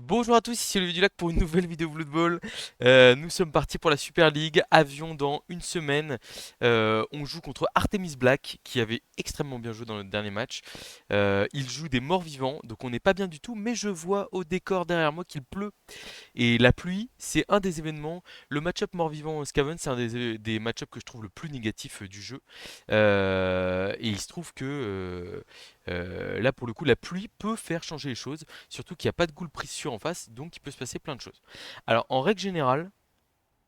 Bonjour à tous, ici Olivier Dulac pour une nouvelle vidéo Blood Bowl. Nous sommes partis pour la Super League, avion dans une semaine. On joue contre Artemis Black qui avait extrêmement bien joué dans notre dernier match. Il joue des morts vivants, donc on n'est pas bien du tout, mais je vois au décor derrière moi qu'il pleut. Et la pluie, c'est un des événements. Le match-up mort-vivant Skaven, c'est un des match-up que je trouve le plus négatif du jeu. Et il se trouve que là, pour le coup, la pluie peut faire changer les choses. Surtout qu'il n'y a pas de goule précieux en face, donc il peut se passer plein de choses. Alors, en règle générale,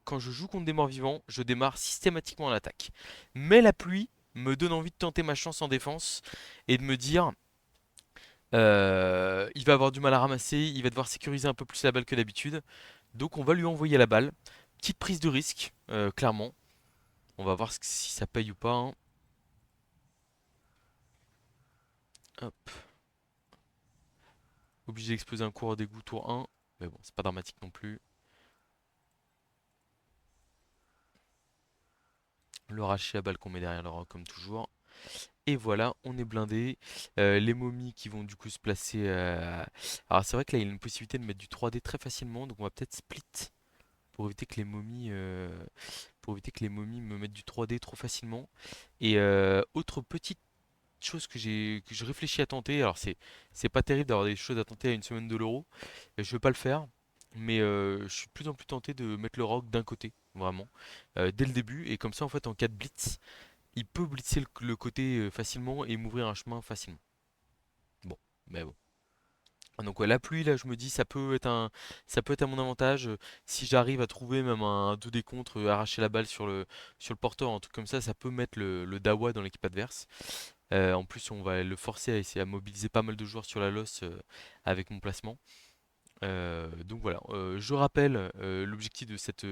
quand je joue contre des morts-vivants, je démarre systématiquement en attaque. Mais la pluie me donne envie de tenter ma chance en défense et de me dire il va avoir du mal à ramasser, il va devoir sécuriser un peu plus la balle que d'habitude. Donc on va lui envoyer la balle. Petite prise de risque, clairement. On va voir si ça paye ou pas, hein. Hop. Obligé d'exploser un coureur d'égout tour 1. Mais bon, c'est pas dramatique non plus. Le racher à balle qu'on met derrière le roc comme toujours. Et voilà, on est blindé. Les momies qui vont du coup se placer. Alors c'est vrai que là il y a une possibilité de mettre du 3D très facilement. Donc on va peut-être split pour éviter que les momies, me mettent du 3D trop facilement. Et autre petite chose que je réfléchis à tenter. Alors c'est pas terrible d'avoir des choses à tenter à une semaine de l'Euro. Je vais pas le faire, mais je suis de plus en plus tenté de mettre le rock d'un côté, vraiment, dès le début. Et comme ça, en fait, en cas de blitz, il peut blitzer le côté facilement et m'ouvrir un chemin facilement. Bon, mais bon. Donc ouais, la pluie là, je me dis ça peut être à mon avantage si j'arrive à trouver même un 2D contre, arracher la balle sur le porteur, un truc comme ça peut mettre le Dawa dans l'équipe adverse. En plus, on va le forcer à essayer à mobiliser pas mal de joueurs sur la loss avec mon placement. Donc voilà, je rappelle l'objectif de cette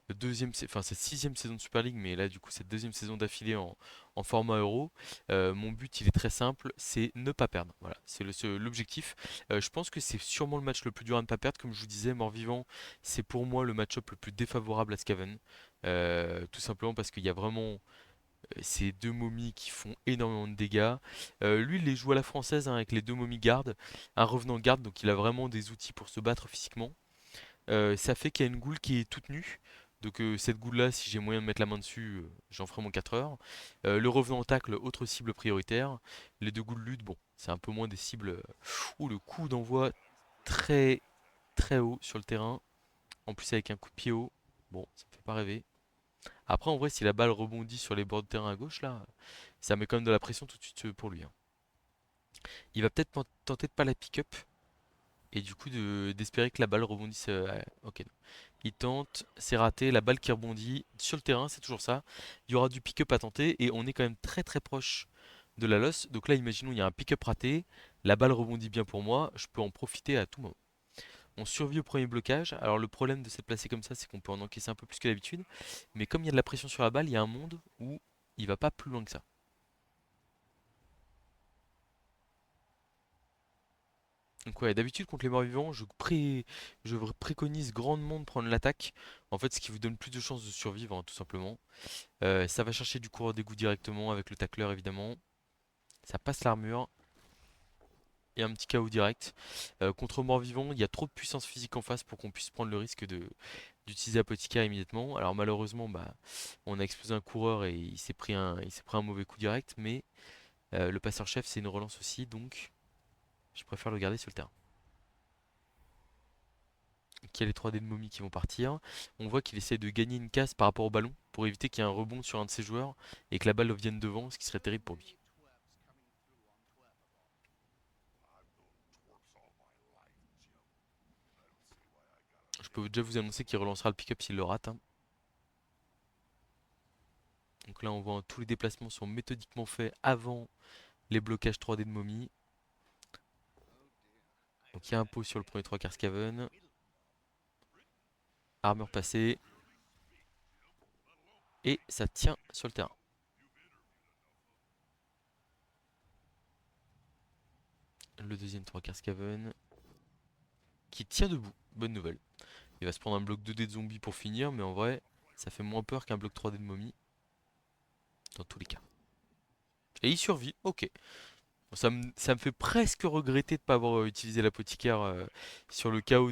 cette sixième saison de Super League, mais là du coup cette deuxième saison d'affilée en format Euro. Mon but il est très simple, c'est ne pas perdre. Voilà, c'est l'objectif. Je pense que c'est sûrement le match le plus dur à ne pas perdre. Comme je vous disais, Mort-Vivant, c'est pour moi le match-up le plus défavorable à Skaven. Tout simplement parce qu'il y a vraiment ces deux momies qui font énormément de dégâts. Lui, il les joue à la française hein, avec les deux momies gardes, un revenant garde, donc il a vraiment des outils pour se battre physiquement. Ça fait qu'il y a une goule qui est toute nue. Donc cette goule-là, si j'ai moyen de mettre la main dessus, j'en ferai mon 4 heures. Le revenant tacle, autre cible prioritaire. Les deux goules lutte, bon, c'est un peu moins des cibles. Ouh, le coup d'envoi très très haut sur le terrain. En plus avec un coup de pied haut. Bon, ça me fait pas rêver. Après, en vrai, si la balle rebondit sur les bords de terrain à gauche, là, ça met quand même de la pression tout de suite pour lui, hein. Il va peut-être tenter de pas la pick-up et du coup d'espérer que la balle rebondisse. Ok, non. Il tente, c'est raté, la balle qui rebondit sur le terrain, c'est toujours ça. Il y aura du pick-up à tenter et on est quand même très très proche de la loss. Donc là, imaginons il y a un pick-up raté, la balle rebondit bien pour moi, je peux en profiter à tout moment. On survit au premier blocage. Alors le problème de s'être placé comme ça, c'est qu'on peut en encaisser un peu plus que d'habitude. Mais comme il y a de la pression sur la balle, il y a un monde où il va pas plus loin que ça. Donc ouais, d'habitude contre les morts-vivants, je préconise grandement de prendre l'attaque. En fait, ce qui vous donne plus de chances de survivre, hein, tout simplement. Ça va chercher du coureur d'égout directement avec le tacleur, évidemment. Ça passe l'armure et un petit KO direct. Contre mort-vivant, il y a trop de puissance physique en face pour qu'on puisse prendre le risque d'utiliser apothicaire immédiatement. Alors malheureusement, bah, on a explosé un coureur et il s'est pris un mauvais coup direct. Mais le passeur-chef, c'est une relance aussi, donc je préfère le garder sur le terrain. Qu'il y a les 3D de momie qui vont partir. On voit qu'il essaie de gagner une case par rapport au ballon pour éviter qu'il y ait un rebond sur un de ses joueurs et que la balle vienne devant, ce qui serait terrible pour lui. Je peux déjà vous annoncer qu'il relancera le pick-up s'il le rate, hein. Donc là, on voit tous les déplacements sont méthodiquement faits avant les blocages 3D de momie. Donc il y a un pot sur le premier 3 quarts Skaven. Armure passée. Et ça tient sur le terrain. Le deuxième 3 quarts Skaven. Qui tient debout. Bonne nouvelle. Il va se prendre un bloc 2D de zombie pour finir. Mais en vrai, ça fait moins peur qu'un bloc 3D de momie. Dans tous les cas. Et il survit. Ok. Ça me fait presque regretter de ne pas avoir utilisé l'apothicaire sur le chaos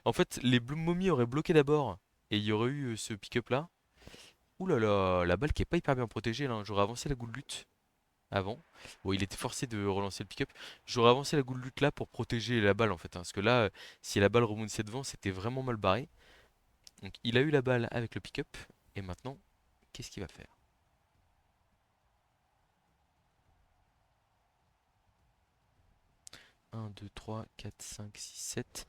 En fait, les momies auraient bloqué d'abord et il y aurait eu ce pick-up là. Ouh là là, la balle qui est pas hyper bien protégée là, hein. J'aurais avancé la goule lutte avant. Bon, il était forcé de relancer le pick-up. J'aurais avancé la goule lutte là pour protéger la balle en fait, hein. Parce que là, si la balle rebondissait devant, c'était vraiment mal barré. Donc il a eu la balle avec le pick-up. Et maintenant, qu'est-ce qu'il va faire? Un, 2, 3, 4, 5, 6, 7.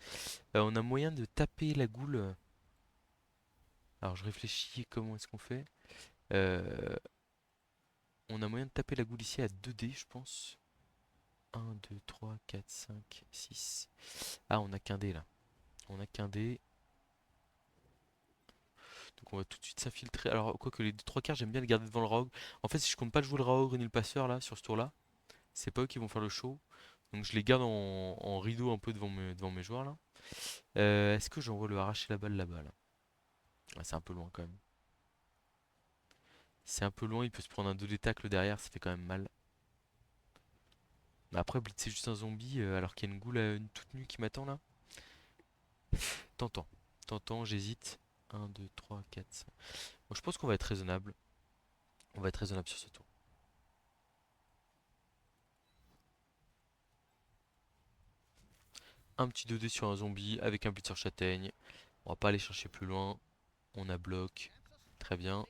On a moyen de taper la goule. Alors je réfléchis comment est-ce qu'on fait. Euh, on a moyen de taper la goule ici à 2D, je pense. Un, 2, 3, 4, 5, 6. Ah, on a qu'un dé là. On a qu'un dé. Donc on va tout de suite s'infiltrer. Alors, quoique les deux, trois quarts, j'aime bien les garder devant le Raog. En fait, si je compte pas jouer le Raog ni le passeur là, sur ce tour-là, c'est pas eux qui vont faire le show. Donc je les garde en rideau un peu devant mes joueurs là. Est-ce que j'envoie le arracher la balle là-bas là? Ah, c'est un peu loin quand même. C'est un peu loin, il peut se prendre un 2D tacle derrière, ça fait quand même mal. Mais après, blitzer juste un zombie alors qu'il y a une goule une toute nue qui m'attend là. Tentant. Tentant, j'hésite. Un, 2, 3, 4, 5. Bon, je pense qu'on va être raisonnable. On va être raisonnable sur ce tour. Un petit 2D sur un zombie avec un blitzer châtaigne. On va pas aller chercher plus loin. On a bloc. Très bien.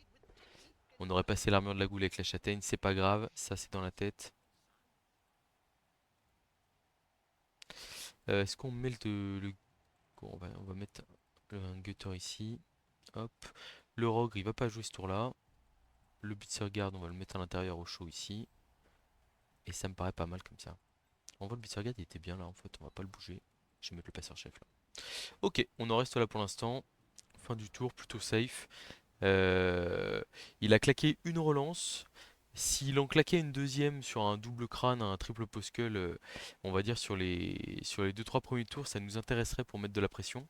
On aurait passé l'armure de la goule avec la châtaigne. C'est pas grave. Ça, c'est dans la tête. Est-ce qu'on met bon, on va mettre un gutter ici. Hop. Le rogue, il va pas jouer ce tour-là. Le blitzer guard, on va le mettre à l'intérieur au chaud ici. Et ça me paraît pas mal comme ça. On voit le blitzer guard, il était bien là en fait. On va pas le bouger. Je vais mettre le passeur chef là. Ok, on en reste là pour l'instant. Fin du tour, plutôt safe. Euh, il a claqué une relance. S'il en claquait une deuxième sur un double crâne, un triple poskull, on va dire sur les deux trois premiers tours, ça nous intéresserait pour mettre de la pression.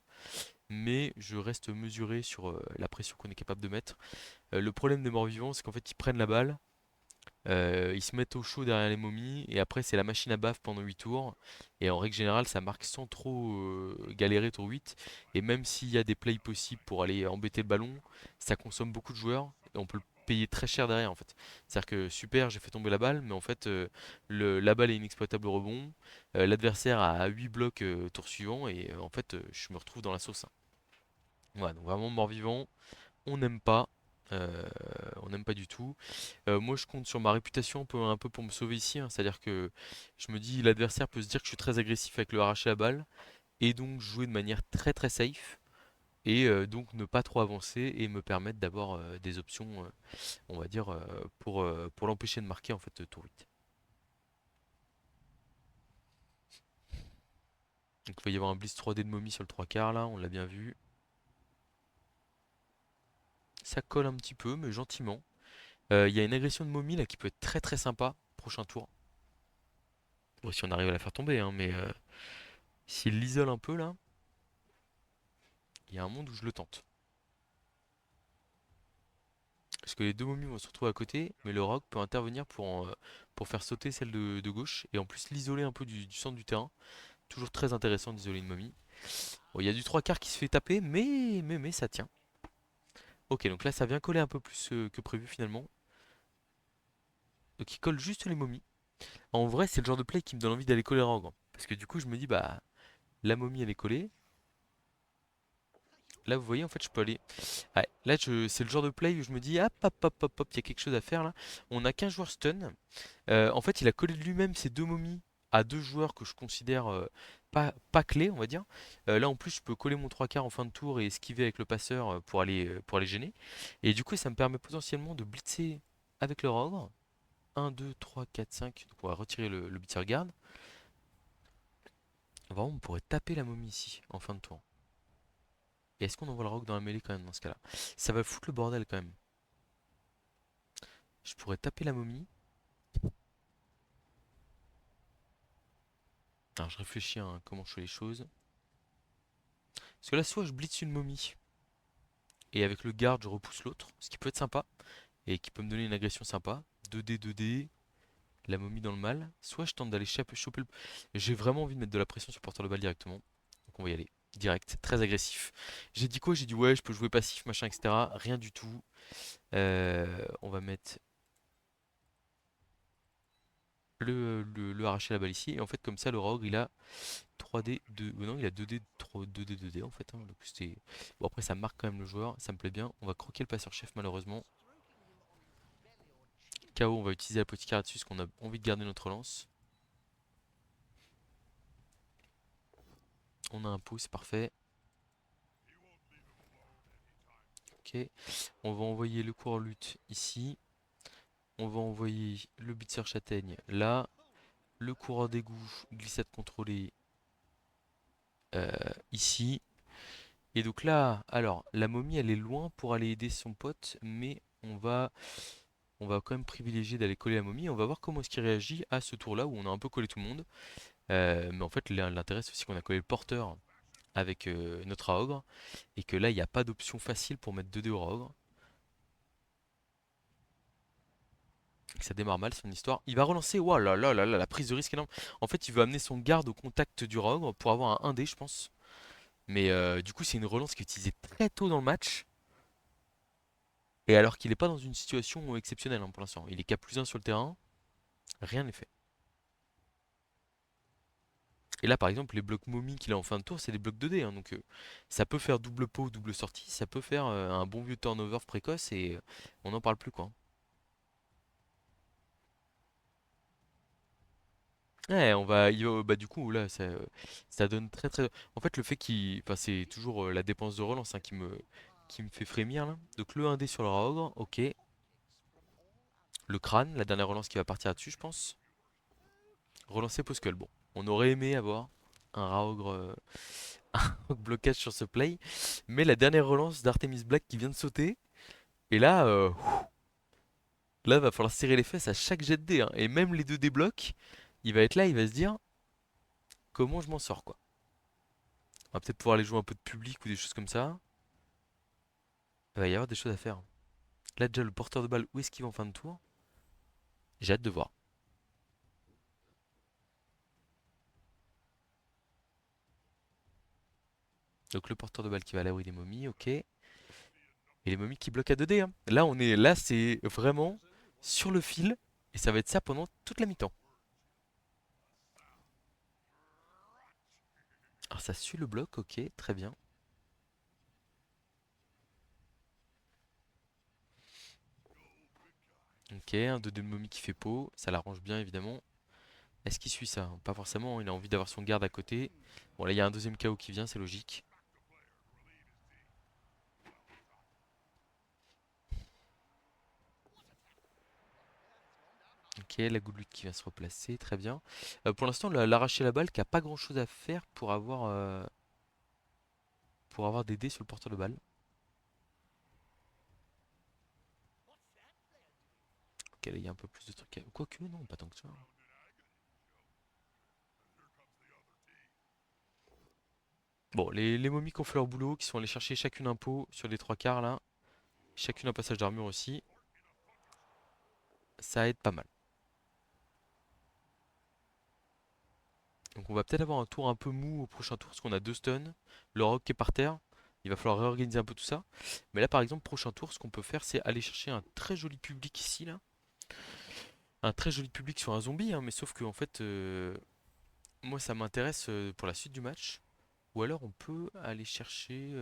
Mais je reste mesuré sur la pression qu'on est capable de mettre. Le problème des morts-vivants, c'est qu'en fait, ils prennent la balle, ils se mettent au chaud derrière les momies, et après, c'est la machine à baffe pendant 8 tours. Et en règle générale, ça marque sans trop galérer tour 8. Et même s'il y a des plays possibles pour aller embêter le ballon, ça consomme beaucoup de joueurs, et on peut le payer très cher derrière en fait. C'est-à-dire que super, j'ai fait tomber la balle, mais en fait, la balle est inexploitable au rebond, l'adversaire a 8 blocs tour suivant, et en fait, je me retrouve dans la sauce, hein. Voilà, donc vraiment mort-vivant, on n'aime pas. euh, on n'aime pas du tout. Moi, je compte sur ma réputation un peu pour me sauver ici, hein. C'est-à-dire que je me dis, l'adversaire peut se dire que je suis très agressif avec le arracher la balle, et donc jouer de manière très très safe, et donc ne pas trop avancer et me permettre d'avoir des options, on va dire, pour l'empêcher de marquer en fait tour 8. Donc il va y avoir un blitz 3D de momie sur le 3 quarts là, on l'a bien vu. Ça colle un petit peu, mais gentiment. Il y a une agression de momie là qui peut être très très sympa, prochain tour. Bon, si on arrive à la faire tomber, hein, mais s'il l'isole un peu là, il y a un monde où je le tente. Parce que les deux momies vont se retrouver à côté, mais le rock peut intervenir pour faire sauter celle de gauche et en plus l'isoler un peu du centre du terrain. Toujours très intéressant d'isoler une momie. Bon, il y a du trois quarts qui se fait taper, mais ça tient. Ok, donc là ça vient coller un peu plus que prévu finalement. Donc il colle juste les momies. En vrai, c'est le genre de play qui me donne envie d'aller coller Rogue, hein. Parce que du coup, je me dis, bah, la momie elle est collée. Là, vous voyez, en fait, je peux aller. Ouais, là, c'est le genre de play où je me dis, hop, hop, hop, hop, hop, il y a quelque chose à faire là. On a qu'un joueur stun. En fait, il a collé de lui-même ces deux momies à deux joueurs que je considère pas clés, on va dire. Là, en plus, je peux coller mon trois quarts en fin de tour et esquiver avec le passeur pour aller gêner. Et du coup, ça me permet potentiellement de blitzer avec le Rogue. Un, 2, 3, 4, 5. Donc, on va retirer le blitzer guard. Vraiment, on pourrait taper la momie ici, en fin de tour. Et est-ce qu'on envoie le Rogue dans la mêlée quand même dans ce cas-là? Ça va foutre le bordel quand même. Je pourrais taper la momie. Alors, je réfléchis à comment je fais les choses. Parce que là, soit je blitz une momie. Et avec le garde, je repousse l'autre, ce qui peut être sympa et qui peut me donner une agression sympa. 2D, 2D. la momie dans le mal, soit je tente d'aller choper le... J'ai vraiment envie de mettre de la pression sur le porteur de balle directement. Donc on va y aller. Direct, très agressif. J'ai dit quoi? J'ai dit ouais, je peux jouer passif, machin, etc. Rien du tout. On va mettre le arracher la balle ici. Et en fait, comme ça, le rogue, il a 3D, 2... non, il a 2D, 2D, 2D en fait, hein. Donc c'était... Bon, après, ça marque quand même le joueur. Ça me plaît bien. On va croquer le passeur chef, malheureusement. KO, on va utiliser la petite carte dessus parce qu'on a envie de garder notre lance. On a un pot, c'est parfait. Ok. On va envoyer le coureur lutte ici. On va envoyer le blitzer châtaigne là. Le coureur d'égout, glissade contrôlée euh, ici. Et donc là, alors, la momie, elle est loin pour aller aider son pote, mais on va quand même privilégier d'aller coller la momie. On va voir comment est-ce qu'il réagit à ce tour-là où on a un peu collé tout le monde. Mais en fait, l'intérêt, c'est aussi qu'on a collé le porteur avec notre Aogre, et que là, il n'y a pas d'option facile pour mettre 2D au Aogre. Ça démarre mal son histoire. Il va relancer, waouh là là là là, la prise de risque énorme. En fait, il veut amener son garde au contact du Rogue pour avoir un 1D, je pense. Mais du coup, c'est une relance qui est utilisée très tôt dans le match. Et alors qu'il n'est pas dans une situation exceptionnelle, hein, pour l'instant. Il est K plus 1 sur le terrain, rien n'est fait. Et là, par exemple, les blocs momie qu'il a en fin de tour, c'est des blocs 2D, hein, donc ça peut faire double pot ou double sortie, ça peut faire un bon vieux turnover précoce et on n'en parle plus, quoi. Ouais, bah du coup là ça donne très très. En fait le fait qu'il, enfin c'est toujours la dépense de relance, hein, qui me fait frémir là. Donc le 1D sur le Raogre, ok. Le crâne, la dernière relance qui va partir là-dessus, je pense. Relancer Poskull. Bon, on aurait aimé avoir un Raogre, un blocage sur ce play, mais la dernière relance d'Artemis Black qui vient de sauter. Et là, là va falloir serrer les fesses à chaque jet de dé, hein. Et même les deux déblocs, il va être là, il va se dire comment je m'en sors, quoi. On va peut-être pouvoir aller jouer un peu de public ou des choses comme ça. Il va y avoir des choses à faire. Là, déjà, le porteur de balle, où est-ce qu'il va en fin de tour? J'ai hâte de voir. Donc, le porteur de balle qui va à l'abri des momies, ok. Et les momies qui bloquent à 2D, hein. Là, c'est vraiment sur le fil. Et ça va être ça pendant toute la mi-temps. Alors, ça suit le bloc, ok, très bien. Ok, un 2D de momie qui fait peau. Ça l'arrange bien, évidemment. Est-ce qu'il suit ça? Pas forcément, il a envie d'avoir son garde à côté. Bon, là, il y a un deuxième KO qui vient, c'est logique. Ok, la gouloute qui vient se replacer, très bien. Pour l'instant, l'arracher la balle qui a pas grand chose à faire pour avoir des dés sur le porteur de balle. Ok, là, il y a un peu plus de trucs. Quoique, non, pas tant que ça. Bon, les momies qui ont fait leur boulot, qui sont allées chercher chacune un pot sur les trois quarts là, chacune un passage d'armure aussi, ça aide pas mal. Donc on va peut-être avoir un tour un peu mou au prochain tour, parce qu'on a deux stuns, le rock qui est par terre, il va falloir réorganiser un peu tout ça. Mais là par exemple, prochain tour, ce qu'on peut faire, c'est aller chercher un très joli public ici là. Un très joli public sur un zombie, hein, mais sauf que en fait, moi ça m'intéresse pour la suite du match. Ou alors on peut aller chercher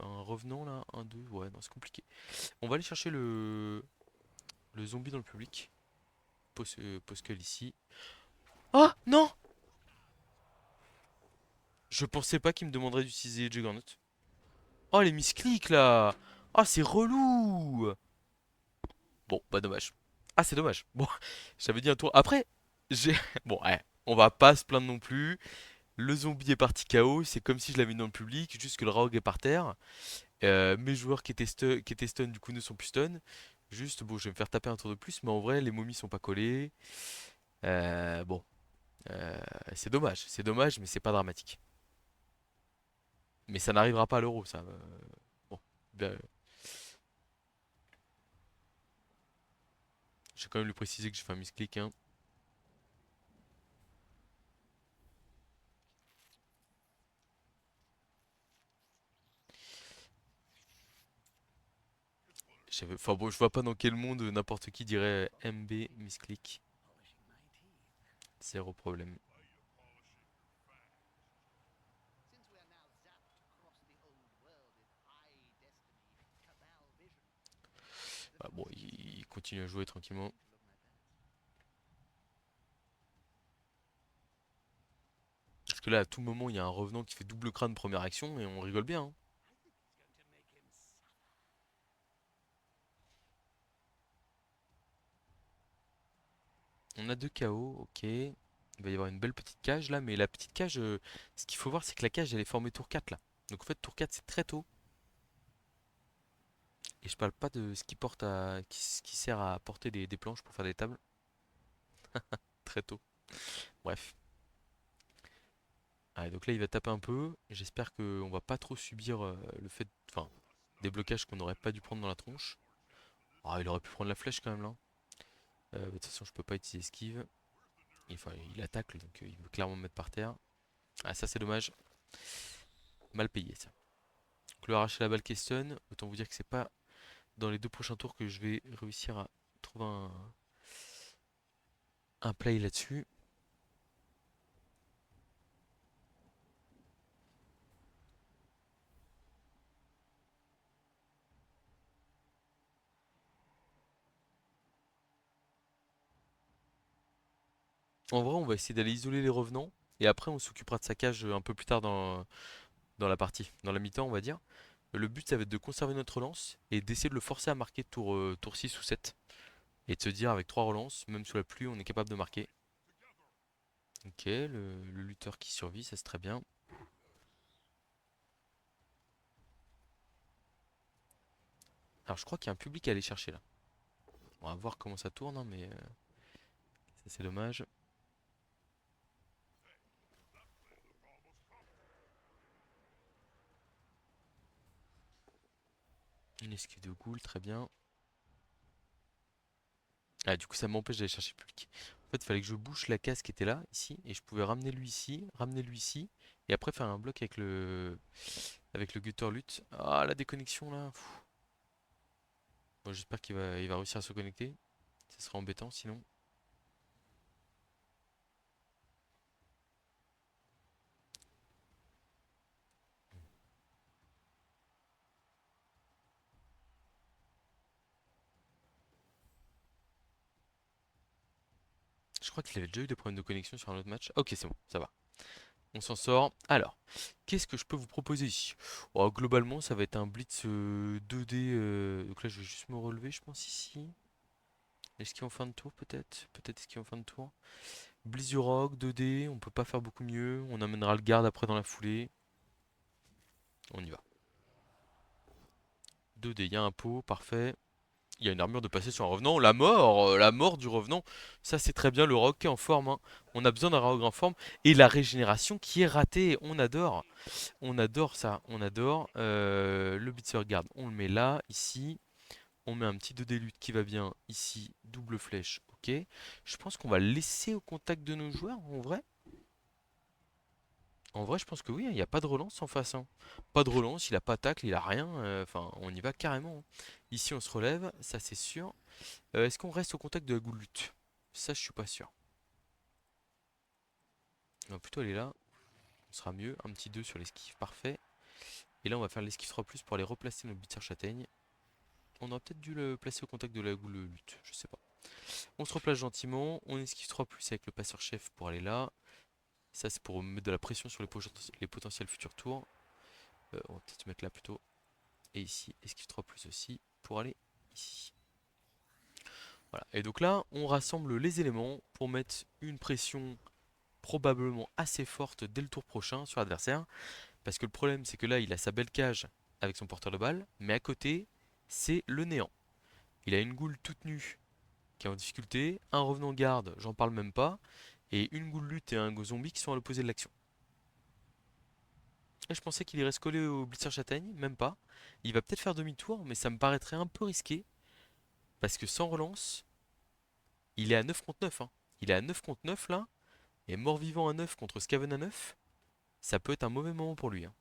un revenant là, un 2 ouais non c'est compliqué. On va aller chercher le zombie dans le public. Poskel ici. Ah non! Je pensais pas qu'il me demanderait d'utiliser Juggernaut. Oh les misclics là! Ah c'est relou! Bon, bah dommage. Ah c'est dommage. Bon, j'avais dit un tour. Après, j'ai... Bon, ouais, on va pas se plaindre non plus. Le zombie est parti KO, c'est comme si je l'avais mis dans le public, juste que le rogue est par terre. Mes joueurs qui étaient stun du coup ne sont plus stun. Juste, bon, je vais me faire taper un tour de plus, mais en vrai, les momies sont pas collées. Bon, euh, c'est dommage, mais c'est pas dramatique. Mais ça n'arrivera pas à l'euro, ça. Bon, ben, je vais quand même lui préciser que j'ai fait un misclick, hein. Enfin bon, je vois pas dans quel monde n'importe qui dirait MB misclick. Zéro problème. Ah, bon, il continue à jouer tranquillement. Parce que là, à tout moment, il y a un revenant qui fait double crâne première action et on rigole bien, hein. On a deux KO, ok. Il va y avoir une belle petite cage là, mais la petite cage, ce qu'il faut voir, c'est que la cage, elle est formée tour 4 là. Donc en fait, tour 4, c'est très tôt. Et je parle pas de ce qui porte à, qui sert à porter des planches pour faire des tables. Très tôt. Bref. Ah, et donc là, il va taper un peu. J'espère qu'on va pas trop subir le fait, enfin, des blocages qu'on n'aurait pas dû prendre dans la tronche. Ah, il aurait pu prendre la flèche quand même là. De toute façon, je peux pas utiliser esquive. Enfin, il attaque, donc il veut clairement me mettre par terre. Ah, ça c'est dommage. Mal payé ça. Donc le arracher la balle questionne. Autant vous dire que c'est pas dans les deux prochains tours que je vais réussir à trouver un play là-dessus. En vrai, on va essayer d'aller isoler les revenants. Et après, on s'occupera de sa cage un peu plus tard dans la partie. Dans la mi-temps, on va dire. Le but, ça va être de conserver notre relance et d'essayer de le forcer à marquer tour 6 ou 7. Et de se dire, avec 3 relances, même sous la pluie, on est capable de marquer. Ok, le lutteur qui survit, ça c'est très bien. Alors, je crois qu'il y a un public à aller chercher là. On va voir comment ça tourne, hein, mais ça c'est dommage. Une esquive de ghoul, très bien. Ah, du coup, ça m'empêche d'aller chercher le public. En fait, il fallait que je bouche la case qui était là, ici, et je pouvais ramener lui ici, et après faire un bloc avec le gutter lutte. Ah, la déconnexion là. Pfff. Bon, j'espère il va réussir à se connecter. Ça serait embêtant sinon. Je crois qu'il avait déjà eu des problèmes de connexion sur un autre match. Ok, c'est bon, ça va. On s'en sort. Alors, qu'est-ce que je peux vous proposer ici? Oh, globalement, ça va être un blitz 2D. Donc là, je vais juste me relever, je pense, ici. Est-ce qu'il est en fin de tour, peut-être? Peut-être est-ce qu'il est en fin de tour? Blitz du Rock, 2D, on peut pas faire beaucoup mieux. On amènera le garde après dans la foulée. On y va. 2D, il y a un pot, parfait. Il y a une armure de passé sur un revenant. La mort du revenant. Ça, c'est très bien. Le rock est en forme, hein. On a besoin d'un rock en forme. Et la régénération qui est ratée. On adore. On adore ça. On adore. Le Blitzer garde, on le met là, ici. On met un petit 2D lutte qui va bien ici. Double flèche. Ok. Je pense qu'on va le laisser au contact de nos joueurs en vrai. En vrai, je pense que oui, il n'y a pas de relance en face, hein. Pas de relance, il a pas tacle, il a rien. Enfin, on y va carrément, hein. Ici, on se relève, ça c'est sûr. Est-ce qu'on reste au contact de la gouloute? Ça, je suis pas sûr. On va plutôt aller là, on sera mieux. Un petit 2 sur l'esquive, parfait. Et là, on va faire l'esquive 3+ pour aller replacer notre blitzer châtaigne. On aurait peut-être dû le placer au contact de la gouloute, je sais pas. On se replace gentiment, on esquive 3+ avec le passeur chef pour aller là. Ça, c'est pour mettre de la pression sur les potentiels futurs tours. On va peut-être se mettre là plutôt. Et ici, esquive 3+ aussi pour aller ici. Voilà. Et donc là, on rassemble les éléments pour mettre une pression probablement assez forte dès le tour prochain sur l'adversaire. Parce que le problème, c'est que là, il a sa belle cage avec son porteur de balle, mais à côté, c'est le néant. Il a une goule toute nue qui est en difficulté, un revenant garde, j'en parle même pas, et une goule lutte et un zombie qui sont à l'opposé de l'action. Et je pensais qu'il irait se coller au blitzer châtaigne, même pas. Il va peut-être faire demi-tour, mais ça me paraîtrait un peu risqué, parce que sans relance, il est à 9 contre 9, hein. Il est à 9 contre 9 là, et mort-vivant à 9 contre Skaven à 9, ça peut être un mauvais moment pour lui, hein.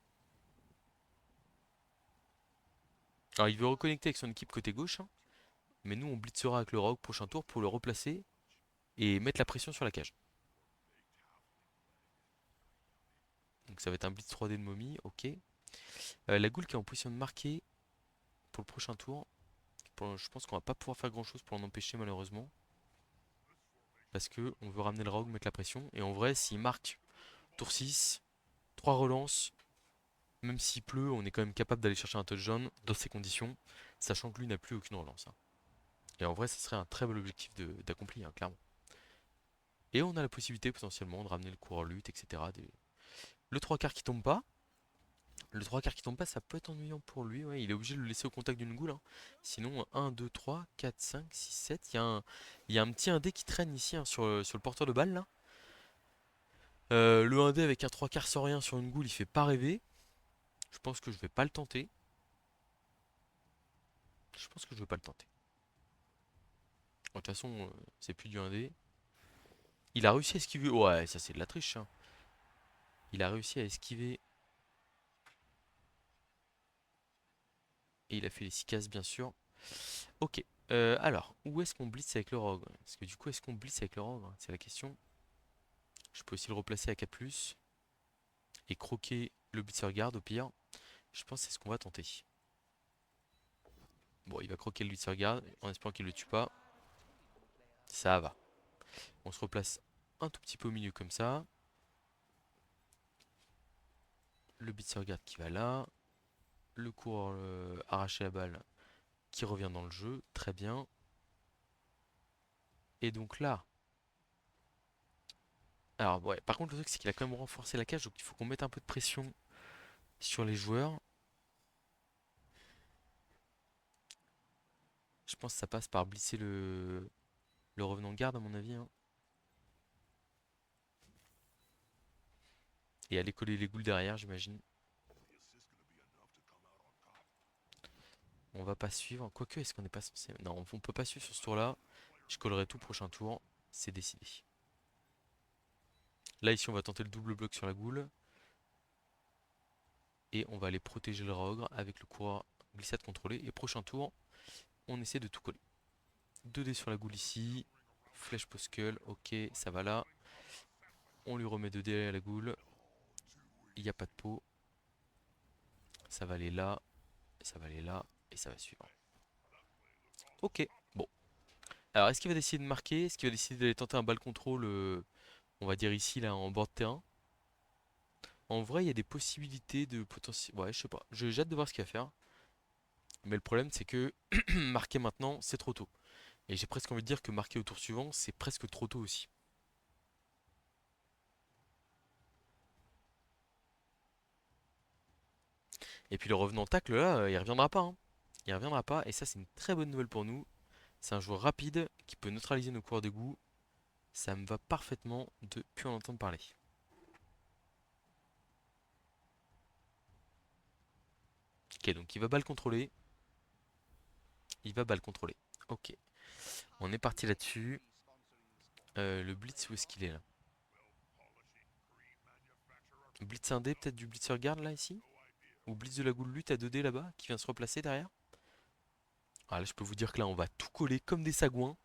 Alors il veut reconnecter avec son équipe côté gauche, hein, mais nous on blitzera avec le rogue prochain tour pour le replacer et mettre la pression sur la cage. Donc ça va être un blitz 3D de momie, ok. La goule qui est en position de marquer pour le prochain tour. Je pense qu'on va pas pouvoir faire grand chose pour l'en empêcher malheureusement. Parce que on veut ramener le rogue, mettre la pression. Et en vrai, s'il marque tour 6, 3 relances, même s'il pleut, on est quand même capable d'aller chercher un touchdown dans ces conditions, sachant que lui n'a plus aucune relance, hein. Et en vrai, ça serait un très bel objectif d'accomplir, hein, clairement. Et on a la possibilité potentiellement de ramener le coureur lutte, etc. Le 3 quarts qui tombe pas. Le 3 quarts qui tombe pas, ça peut être ennuyant pour lui. Ouais, il est obligé de le laisser au contact d'une goule, hein. Sinon, 1, 2, 3, 4, 5, 6, 7. Il y a un petit 1D qui traîne ici, hein, sur le porteur de balle là. Le 1D avec un 3 quarts sans rien sur une goule, il fait pas rêver. Je pense que je vais pas le tenter. Je pense que je vais pas le tenter. De toute façon, c'est plus du 1D. Il a réussi à esquiver. Ouais, ça c'est de la triche, hein. Il a réussi à esquiver. Et il a fait les 6 cases, bien sûr. Ok. Alors, où est-ce qu'on blitz avec le rogue? Parce que du coup, est-ce qu'on blitz avec le rogue? C'est la question. Je peux aussi le replacer à 4+, et croquer le blitzer guard au pire. Je pense que c'est ce qu'on va tenter. Bon, il va croquer le blitzer guard en espérant qu'il le tue pas. Ça va. On se replace un tout petit peu au milieu comme ça. Le blitzer guard qui va là. Le coureur arracher la balle qui revient dans le jeu. Très bien. Et donc là. Alors, ouais, par contre, le truc, c'est qu'il a quand même renforcé la cage. Donc il faut qu'on mette un peu de pression sur les joueurs. Je pense que ça passe par blitzer le revenant garde, à mon avis, hein. Et aller coller les goules derrière, j'imagine. On va pas suivre. Quoique, est-ce qu'on n'est pas censé. Non, on peut pas suivre sur ce tour-là. Je collerai tout prochain tour. C'est décidé. Là, ici, on va tenter le double bloc sur la goule. Et on va aller protéger le rogre avec le coureur glissade contrôlée. Et prochain tour, on essaie de tout coller. 2D sur la goule ici. Flèche post-skull. Ok, ça va là. On lui remet 2D à la goule. Il n'y a pas de pot. Ça va aller là. Ça va aller là. Et ça va suivre. Ok, bon. Alors, est-ce qu'il va décider de marquer? Est-ce qu'il va décider d'aller tenter un ball contrôle, on va dire ici, là, en bord de terrain? En vrai, il y a des possibilités de potentiel. Ouais, je sais pas. J'ai hâte de voir ce qu'il va faire. Mais le problème, c'est que marquer maintenant, c'est trop tôt. Et j'ai presque envie de dire que marquer au tour suivant, c'est presque trop tôt aussi. Et puis le revenant tacle, là, il reviendra pas, hein. Il reviendra pas. Et ça, c'est une très bonne nouvelle pour nous. C'est un joueur rapide qui peut neutraliser nos coureurs d'égout. Ça me va parfaitement de plus en entendre parler. Ok, donc il va balle contrôler. Il va balle contrôler. Ok. On est parti là-dessus. Le blitz, où est-ce qu'il est là? Blitz 1D, peut-être du blitzer guard là, ici? Ou blitz de la goule lutte à 2D là-bas, qui vient se replacer derrière? Ah là, je peux vous dire que là, on va tout coller comme des sagouins.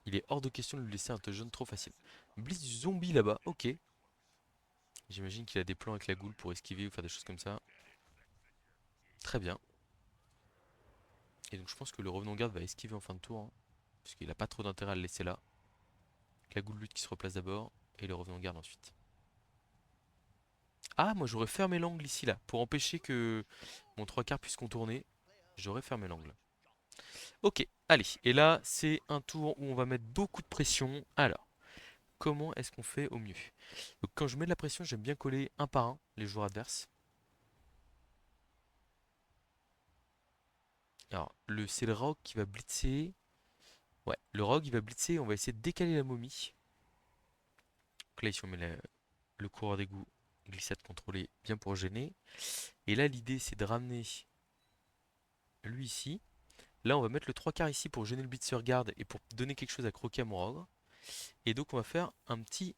Il est hors de question de lui laisser un touchdown trop facile. Blitz du zombie là-bas, ok. J'imagine qu'il a des plans avec la goule pour esquiver ou faire des choses comme ça. Très bien. Et donc je pense que le revenant garde va esquiver en fin de tour, hein, parce qu'il n'a pas trop d'intérêt à le laisser là. La goule lutte qui se replace d'abord, et le revenant garde ensuite. Ah, moi j'aurais fermé l'angle ici là, pour empêcher que mon 3 quarts puisse contourner. J'aurais fermé l'angle. Ok, allez. Et là, c'est un tour où on va mettre beaucoup de pression. Alors, comment est-ce qu'on fait au mieux? Donc quand je mets de la pression, j'aime bien coller un par un les joueurs adverses. Alors, c'est le rogue qui va blitzer. Ouais, le rogue il va blitzer. On va essayer de décaler la momie. Donc là, ici, on met le coureur d'égout, glissade contrôlée, bien pour gêner. Et là, l'idée, c'est de ramener lui ici. Là, on va mettre le 3 quarts ici pour gêner le blitzer guard et pour donner quelque chose à croquer à mon rogue. Et donc, on va faire un petit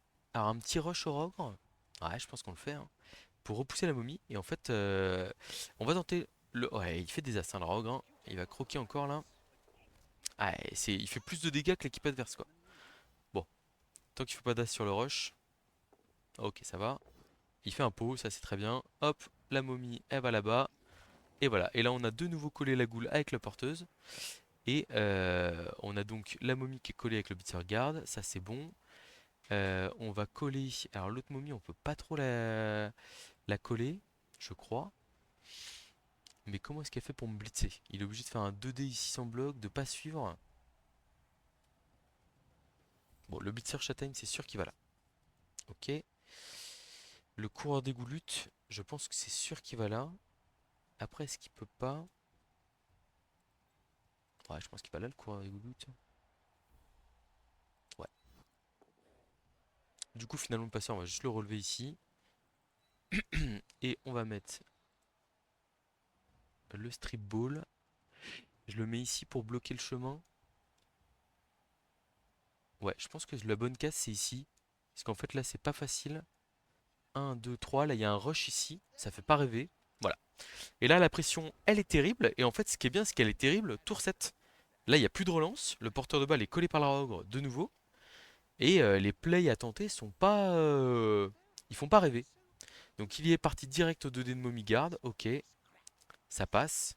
rush au rogue. Ouais, je pense qu'on le fait, hein. pour repousser la momie. Et en fait, on va tenter le. Ouais, il fait des as, hein, le Rogue, hein. Il va croquer encore là. Ah, il fait plus de dégâts que l'équipe adverse, quoi. Bon, tant qu'il fait pas d'as sur le rush. Ok, ça va. Il fait un pot, ça c'est très bien. Hop, la momie, elle va là-bas. Et voilà. Et là, on a de nouveau collé la goule avec la porteuse. Et on a donc la momie qui est collée avec le Blitzer Guard. Ça, c'est bon. On va coller. Alors, l'autre momie, on peut pas trop la coller, je crois. Mais comment est-ce qu'elle fait pour me blitzer? Il est obligé de faire un 2D ici sans bloc, de pas suivre. Bon, le Blitzer châtaigne, c'est sûr qu'il va là. Ok. Le coureur des goulutes, je pense que c'est sûr qu'il va là. Après, est-ce qu'il peut pas? Ouais, je pense qu'il va là, le coureur des goulutes. Ouais. Du coup, finalement, le passeur, on va juste le relever ici. Et on va mettre le strip ball. Je le mets ici pour bloquer le chemin. Ouais, je pense que la bonne case, c'est ici. Parce qu'en fait, là, c'est pas facile. Un, 2, 3. Là, il y a un rush ici. Ça fait pas rêver. Voilà. Et là, la pression, elle est terrible. Et en fait, ce qui est bien, c'est qu'elle est terrible. Tour 7. Là, il n'y a plus de relance. Le porteur de balle est collé par la Rogre de nouveau. Et les plays à tenter sont pas. Ils font pas rêver. Donc, il y est parti direct au 2D de Mommy Guard. Ok, ça passe.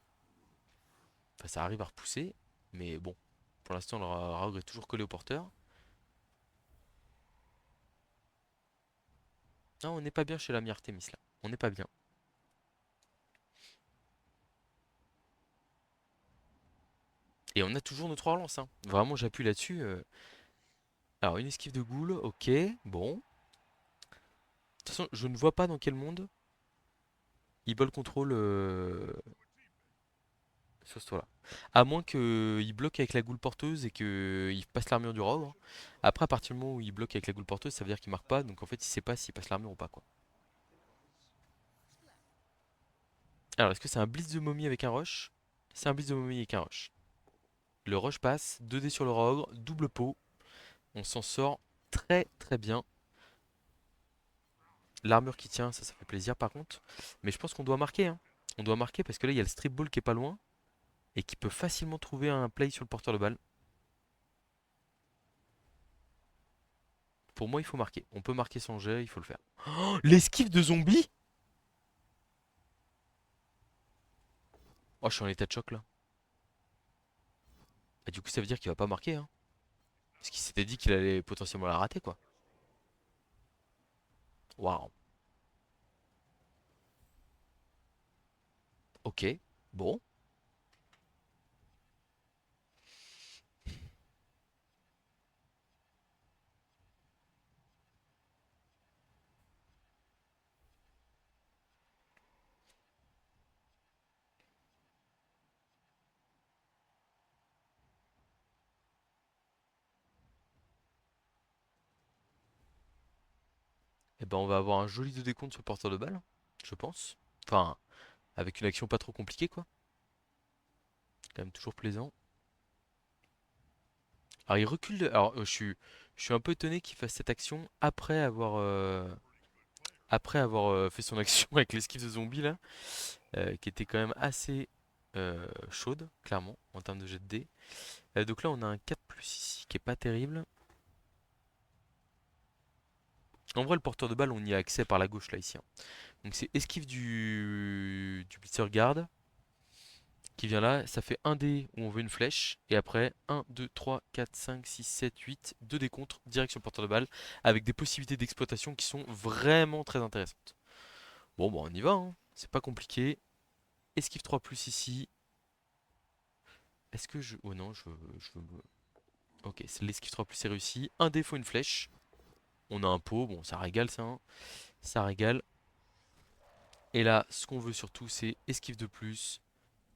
Enfin, ça arrive à repousser. Mais bon, pour l'instant, le Rogre est toujours collé au porteur. Non, on n'est pas bien chez la Artemis là. On n'est pas bien. Et on a toujours nos trois relances, hein. Vraiment, j'appuie là-dessus. Alors, une esquive de goule, ok, bon. De toute façon, je ne vois pas dans quel monde il ball contrôle sur ce tour-là. À moins qu'il bloque avec la goule porteuse et qu'il passe l'armure du rogue, hein. Après, à partir du moment où il bloque avec la goule porteuse, ça veut dire qu'il marque pas. Donc en fait, il sait pas s'il passe l'armure ou pas, quoi. Alors, est-ce que c'est un blitz de momie avec un rush? C'est un blitz de momie avec un rush. Le rush passe, 2D sur le rogue, double pot. On s'en sort très très bien. L'armure qui tient, ça fait plaisir par contre. Mais je pense qu'on doit marquer, hein. On doit marquer parce que là, il y a le strip ball qui est pas loin et qui peut facilement trouver un play sur le porteur de balle. Pour moi, il faut marquer. On peut marquer son jet, il faut le faire. Oh, l'esquive de zombie. Oh, je suis en état de choc là. Et du coup, ça veut dire qu'il va pas marquer, hein. Parce qu'il s'était dit qu'il allait potentiellement la rater, quoi. Waouh. Ok. Bon. Et ben, on va avoir un joli 2 décompte sur le porteur de balle, je pense. Enfin, avec une action pas trop compliquée, quoi. Quand même toujours plaisant. Alors, il recule. Alors, je suis un peu étonné qu'il fasse cette action après avoir fait son action avec l'esquive de zombie là, qui était quand même assez chaude, clairement, en termes de jet de dés. Donc là, on a un 4 plus ici qui est pas terrible. En vrai, le porteur de balle, on y a accès par la gauche là, ici, hein. Donc c'est esquive du Blitzer Guard qui vient là. Ça fait un dé où on veut une flèche. Et après, 1, 2, 3, 4, 5, 6, 7, 8. 2 dés contre, direction porteur de balle, avec des possibilités d'exploitation qui sont vraiment très intéressantes. Bon, bah on y va, hein. C'est pas compliqué. Esquive 3 plus ici. Est-ce que je. Oh non, je veux. Ok, l'esquive 3 plus est réussi. Un dé, faut une flèche. On a un pot, bon, ça régale ça, hein. Ça régale. Et là, ce qu'on veut surtout, c'est esquive de plus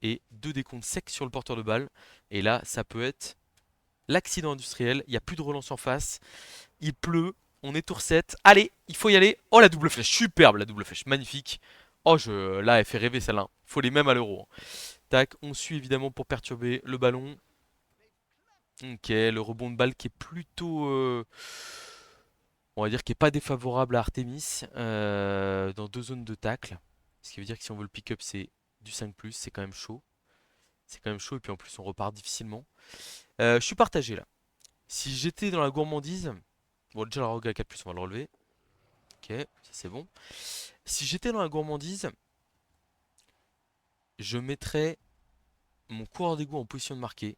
et deux décomptes secs sur le porteur de balle. Et là, ça peut être l'accident industriel. Il n'y a plus de relance en face. Il pleut. On est tour 7. Allez, il faut y aller. Oh, la double flèche. Superbe, la double flèche. Magnifique. Oh, là, elle fait rêver celle-là. Faut les mêmes à l'euro, hein. Tac, on suit évidemment pour perturber le ballon. Ok, le rebond de balle qui est plutôt. on va dire qui est pas défavorable à Artemis, dans deux zones de tacle. Ce qui veut dire que si on veut le pick-up, c'est du 5+, c'est quand même chaud. C'est quand même chaud, et puis en plus, on repart difficilement. Je suis partagé là. Si j'étais dans la gourmandise, bon, déjà, la rogue à 4+, on va le relever. Ok, ça c'est bon. Si j'étais dans la gourmandise, je mettrais mon coureur d'égout en position de marquer,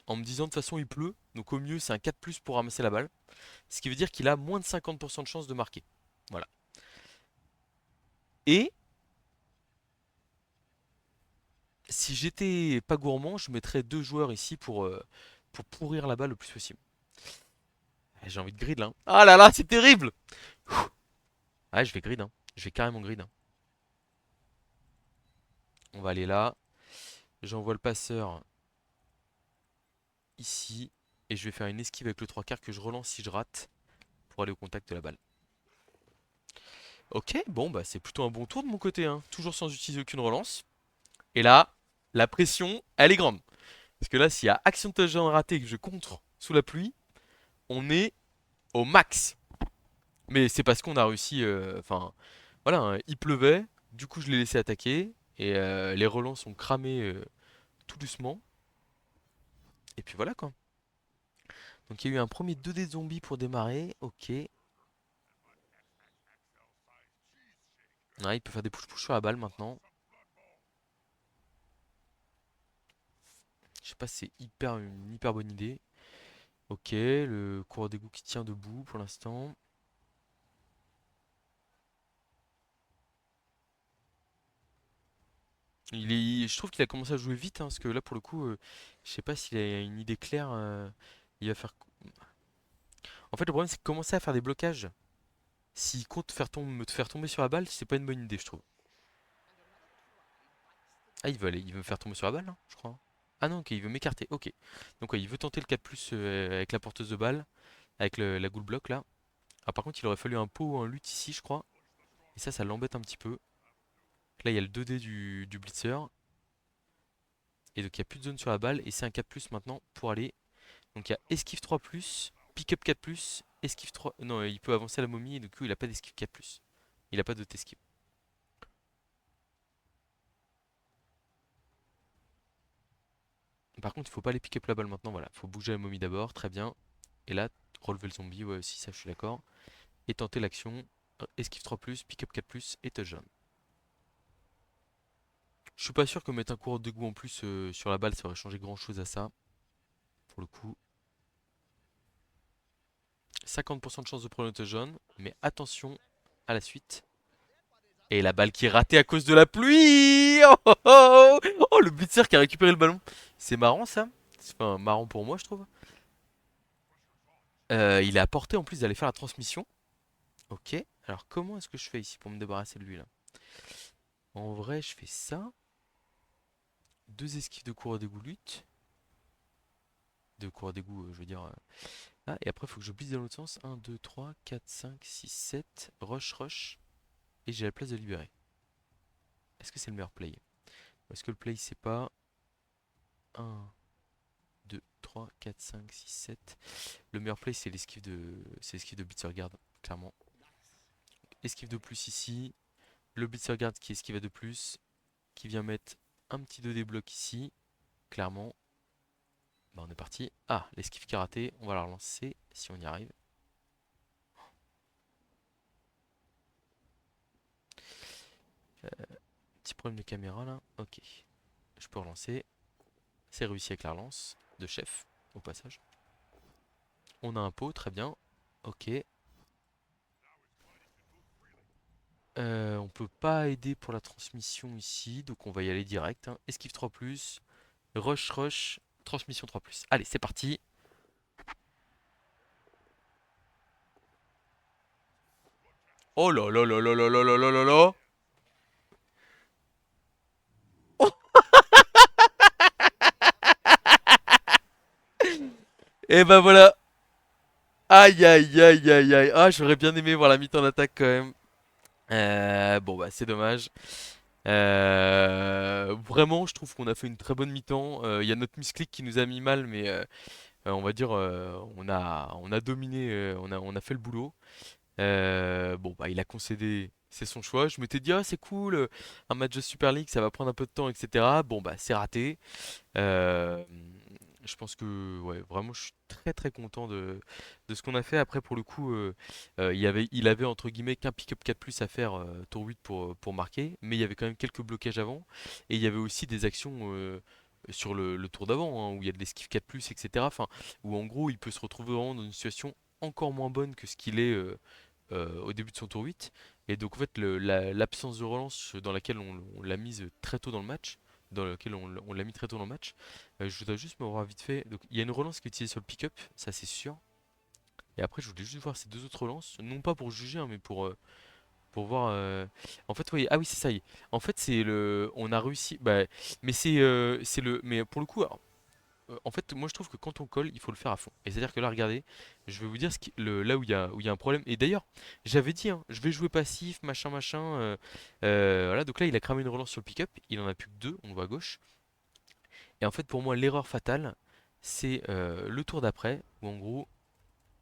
en me disant de toute façon il pleut, donc au mieux c'est un 4+ pour ramasser la balle. Ce qui veut dire qu'il a moins de 50% de chance de marquer. Voilà. Et si j'étais pas gourmand, je mettrais deux joueurs ici pour pourrir la balle le plus possible. J'ai envie de grid là, hein. Ah là là, c'est terrible! Ah, je vais grid, hein. Je vais carrément grid, hein. On va aller là. J'envoie le passeur ici. Et je vais faire une esquive avec le 3/4 que je relance si je rate pour aller au contact de la balle. Ok, bon bah c'est plutôt un bon tour de mon côté, hein. Toujours sans utiliser aucune relance. Et là, la pression, elle est grande. Parce que là, s'il y a action de touchdown ratée et que je contre sous la pluie, on est au max. Mais c'est parce qu'on a réussi. Enfin, voilà, hein, il pleuvait. Du coup, je l'ai laissé attaquer. Et les relances ont cramé tout doucement. Et puis voilà quoi. Donc il y a eu un premier 2D zombie pour démarrer. Ok. Ouais, il peut faire des push-push sur la balle maintenant. Je sais pas si c'est une hyper bonne idée. Ok, le coureur d'égout qui tient debout pour l'instant. Je trouve qu'il a commencé à jouer vite, hein, parce que là pour le coup, je sais pas s'il a une idée claire. Il va faire. En fait, le problème c'est que commencer à faire des blocages, s'il compte me faire tomber sur la balle, c'est pas une bonne idée, je trouve. Ah, il veut me faire tomber sur la balle, hein, je crois. Ah non, ok, il veut m'écarter. Ok. Donc ouais, il veut tenter le 4+ avec la porteuse de balle, avec la goule bloc là. Ah, par contre, il aurait fallu un pot ou un lutte ici, je crois. Et ça l'embête un petit peu. Là, il y a le 2D du blitzer. Et donc, il n'y a plus de zone sur la balle. Et c'est un 4+ maintenant pour aller. Donc, il y a esquive 3+, pick-up 4+, esquive 3. Non, il peut avancer à la momie. Et du coup, il n'a pas d'esquive 4+. Il n'a pas d'autre esquive. Par contre, il faut pas aller pick-up la balle maintenant. Voilà, il faut bouger la momie d'abord. Très bien. Et là, relever le zombie. Ouais, aussi, ça, je suis d'accord. Et tenter l'action. Esquive 3+, pick-up 4+, et touchdown. Je suis pas sûr que mettre un coureur de goût en plus sur la balle, ça aurait changé grand chose à ça. Pour le coup, 50% de chance de prendre le jaune, mais attention à la suite. Et la balle qui est ratée à cause de la pluie. Oh, oh, oh, oh, le blitzer qui a récupéré le ballon. C'est marrant ça. C'est enfin, marrant pour moi je trouve. Il est à portée en plus d'aller faire la transmission. Ok. Alors comment est-ce que je fais ici pour me débarrasser de lui là? En vrai je fais ça. Deux esquives de coureur d'égout lutte. De coureur d'égout je veux dire. Ah et après il faut que je blitz dans l'autre sens. 1, 2, 3, 4, 5, 6, 7. Rush, rush. Et j'ai la place de libérer. Est-ce que c'est le meilleur play? Est-ce que le play c'est pas 1, 2, 3, 4, 5, 6, 7. Le meilleur play c'est l'esquive de Blitzer Guard, clairement. Esquive de plus ici. Le Blitzer Guard qui esquive à de plus. Qui vient mettre un petit 2D bloc ici. Clairement. Bah on est parti. Ah, l'esquive karaté. On va la relancer si on y arrive. Petit problème de caméra là. Ok. Je peux relancer. C'est réussi avec la relance de chef au passage. On a un pot, très bien. Ok. On peut pas aider pour la transmission ici, donc on va y aller direct, hein. Esquive 3+, rush, rush, transmission 3+. Allez, c'est parti. Oh là là là là là là là là là là. Et ben voilà. Aïe aïe aïe aïe aïe. Ah, j'aurais bien aimé voir la mi-temps d'attaque quand même. Bon bah c'est dommage. Vraiment, je trouve qu'on a fait une très bonne mi-temps. Il y a notre misclick qui nous a mis mal, mais On va dire, on a dominé, on a fait le boulot. Bon, bah, il a concédé, c'est son choix. Je m'étais dit, ah, c'est cool, un match de Super League, ça va prendre un peu de temps, etc. Bon, bah, c'est raté. Euh, je pense que, ouais, vraiment, je suis très très content de ce qu'on a fait. Après, pour le coup, il avait entre guillemets qu'un pick-up 4+ à faire, tour 8 pour marquer, mais il y avait quand même quelques blocages avant. Et il y avait aussi des actions sur le tour d'avant, hein, où il y a de l'esquive 4+, etc. Enfin, où en gros, il peut se retrouver vraiment dans une situation encore moins bonne que ce qu'il est au début de son tour 8. Et donc en fait l'absence de relance dans laquelle on l'a mise très tôt dans le match, dans laquelle on l'a mis très tôt dans le match, je voudrais juste me voir vite fait. Donc il y a une relance qui est utilisée sur le pick-up, ça c'est sûr. Et après je voulais juste voir ces deux autres relances, non pas pour juger, hein, mais pour voir. En fait, oui, ah oui, c'est ça y est. En fait, c'est le, on a réussi. Bah, mais mais pour le coup, alors, en fait, moi je trouve que quand on colle, il faut le faire à fond. Et c'est-à-dire que là, regardez, je vais vous dire là où il y a un problème. Et d'ailleurs, j'avais dit, hein, je vais jouer passif, machin, machin. Voilà, donc là, il a cramé une relance sur le pick-up. Il en a plus que deux, on voit à gauche. Et en fait, pour moi, l'erreur fatale, c'est le tour d'après, où en gros,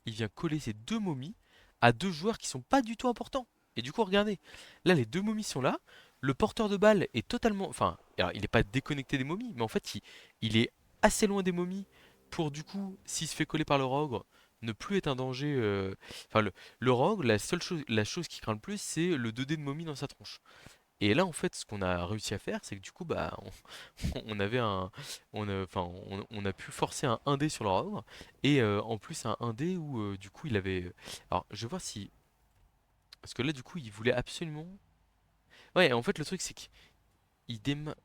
il vient coller ces deux momies à deux joueurs qui sont pas du tout importants. Et du coup, regardez, là, les deux momies sont là. Le porteur de balle est totalement. Enfin, alors, il n'est pas déconnecté des momies, mais en fait, il est assez loin des momies pour, du coup, s'il se fait coller par le rogre, ne plus être un danger. Enfin, le rogre, la chose qui craint le plus, c'est le 2D de momie dans sa tronche. Et là, en fait, ce qu'on a réussi à faire, c'est que du coup, bah, on avait enfin, on a pu forcer un 1D sur le ogre, et en plus un 1D où du coup il avait. Alors, je vais voir si, parce que là, du coup, il voulait absolument. Ouais, en fait, le truc, c'est qu'il démarre.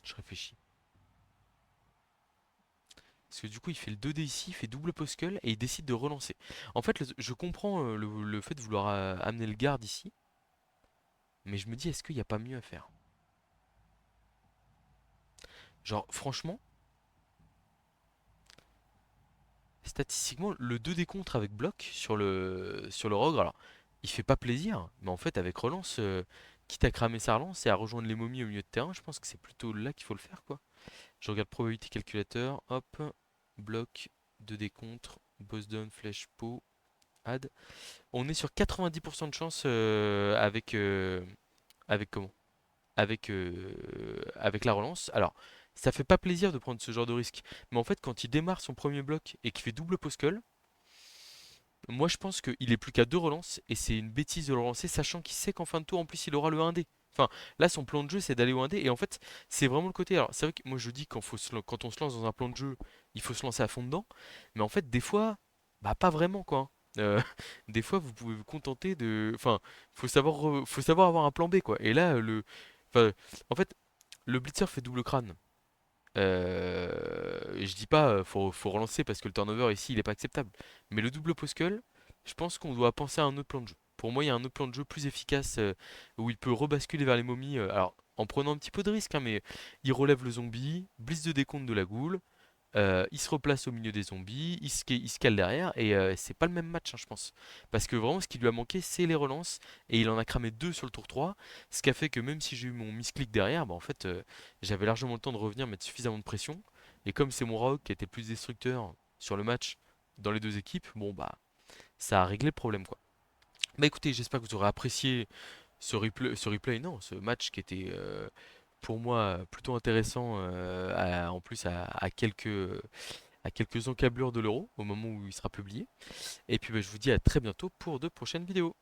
Je réfléchis. Parce que du coup, il fait le 2D ici, il fait double poskel et il décide de relancer. En fait, je comprends le fait de vouloir amener le garde ici, mais je me dis, est-ce qu'il n'y a pas mieux à faire? Genre, franchement, statistiquement, le 2D contre avec bloc sur le Rogue, alors il fait pas plaisir, mais en fait avec relance, quitte à cramer sa relance et à rejoindre les momies au milieu de terrain, je pense que c'est plutôt là qu'il faut le faire quoi. Je regarde probabilité calculateur, hop, bloc, 2D contre, boss down, flèche pot, add. On est sur 90% de chance avec comment? Avec la relance. Alors, ça fait pas plaisir de prendre ce genre de risque, mais en fait quand il démarre son premier bloc et qu'il fait double post moi, je pense qu'il est plus qu'à deux relances et c'est une bêtise de le relancer, sachant qu'il sait qu'en fin de tour, en plus, il aura le 1D. Enfin, là, son plan de jeu, c'est d'aller au 1D et en fait, c'est vraiment le côté. Alors, c'est vrai que moi, je dis quand on se lance dans un plan de jeu, il faut se lancer à fond dedans, mais en fait, des fois, bah, pas vraiment quoi, hein. Des fois, vous pouvez vous contenter de. Enfin, faut savoir avoir un plan B quoi. Et là, enfin, en fait, le blitzer fait double crâne. Je dis pas, faut relancer parce que le turnover ici il est pas acceptable. Mais le double poskel, je pense qu'on doit penser à un autre plan de jeu. Pour moi, il y a un autre plan de jeu plus efficace où il peut rebasculer vers les momies. Alors, en prenant un petit peu de risque, hein, mais il relève le zombie, blitz de décompte de la goule, il se replace au milieu des zombies, il se cale derrière, et c'est pas le même match, hein, je pense. Parce que vraiment, ce qui lui a manqué, c'est les relances, et il en a cramé deux sur le tour 3, ce qui a fait que même si j'ai eu mon misclick derrière, bah, en fait, j'avais largement le temps de revenir, mettre suffisamment de pression, et comme c'est mon rogue qui était plus destructeur sur le match dans les deux équipes, bon bah, ça a réglé le problème, quoi. Bah écoutez, j'espère que vous aurez apprécié ce replay, non, ce match qui était pour moi plutôt intéressant, en plus à quelques encablures de l'euro au moment où il sera publié. Et puis bah, je vous dis à très bientôt pour de prochaines vidéos.